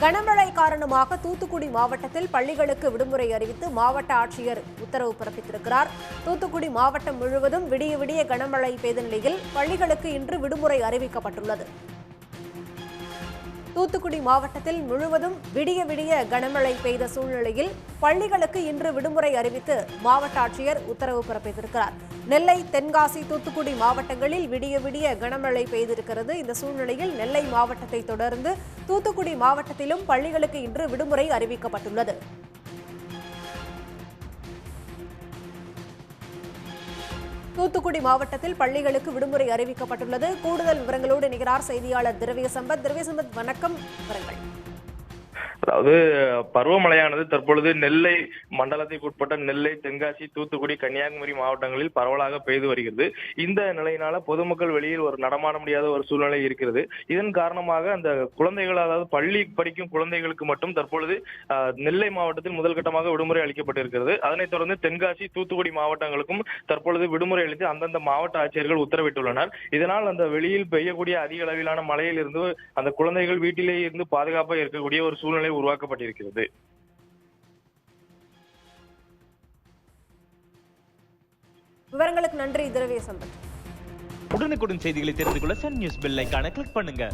கனமழை காரணமாக தூத்துக்குடி மாவட்டத்தில் பள்ளிகளுக்கு விடுமுறை அறிவித்து மாவட்ட ஆட்சியர் உத்தரவு பிறப்பித்திருக்கிறார். தூத்துக்குடி மாவட்டம் முழுவதும் விடிய விடிய கனமழை பெய்த நிலையில் பள்ளிகளுக்கு இன்று விடுமுறை அறிவிக்கப்பட்டுள்ளது. தூத்துக்குடி மாவட்டத்தில் முழுவதும் விடிய விடிய கனமழை பெய்த சூழ்நிலையில் பள்ளிகளுக்கு இன்று விடுமுறை அறிவித்து மாவட்ட ஆட்சியர் உத்தரவு பிறப்பித்திருக்கிறார். நெல்லை, தென்காசி, தூத்துக்குடி மாவட்டங்களில் விடிய விடிய கனமழை பெய்திருக்கிறது. இந்த சூழ்நிலையில் நெல்லை மாவட்டத்தை தொடர்ந்து தூத்துக்குடி மாவட்டத்திலும் பள்ளிகளுக்கு இன்று விடுமுறை அறிவிக்கப்பட்டுள்ளது. தூத்துக்குடி மாவட்டத்தில் பள்ளிகளுக்கு விடுமுறை அறிவிக்கப்பட்டுள்ளது. கூடுதல் விவரங்களோடு இணைகிறார் செய்தியாளர் திரவிய சம்பத். வணக்கம். விவரங்கள். அதாவது பருவமழையானது தற்பொழுது நெல்லை மண்டலத்திற்கு உட்பட்ட நெல்லை, தென்காசி, தூத்துக்குடி, கன்னியாகுமரி மாவட்டங்களில் பரவலாக பெய்து வருகிறது. இந்த நிலையினால பொதுமக்கள் வெளியில் ஒரு நடமாட முடியாத ஒரு சூழ்நிலை இருக்கிறது. இதன் காரணமாக அந்த குழந்தைகள், அதாவது பள்ளி படிக்கும் குழந்தைகளுக்கு மட்டும் தற்பொழுது நெல்லை மாவட்டத்தில் முதல் கட்டமாக விடுமுறை அளிக்கப்பட்டிருக்கிறது. அதனைத் தொடர்ந்து தென்காசி, தூத்துக்குடி மாவட்டங்களுக்கும் தற்பொழுது விடுமுறை அளித்து அந்தந்த மாவட்ட ஆட்சியர்கள் உத்தரவிட்டுள்ளனர். இதனால் அந்த வெளியில் பெய்யக்கூடிய அதிக அளவிலான மழையில் இருந்து அந்த குழந்தைகள் வீட்டிலேயே இருந்து பாதுகாப்பாக இருக்கக்கூடிய ஒரு சூழ்நிலை உருவாக்கப்பட்டிருக்கிறது. விவரங்களுக்கு நன்றி திரவிய சம்பத். உடனுக்குடன் செய்திகளை தெரிந்து கொள்ள சன் நியூஸ் பெல் ஐகானை கிளிக் பண்ணுங்க.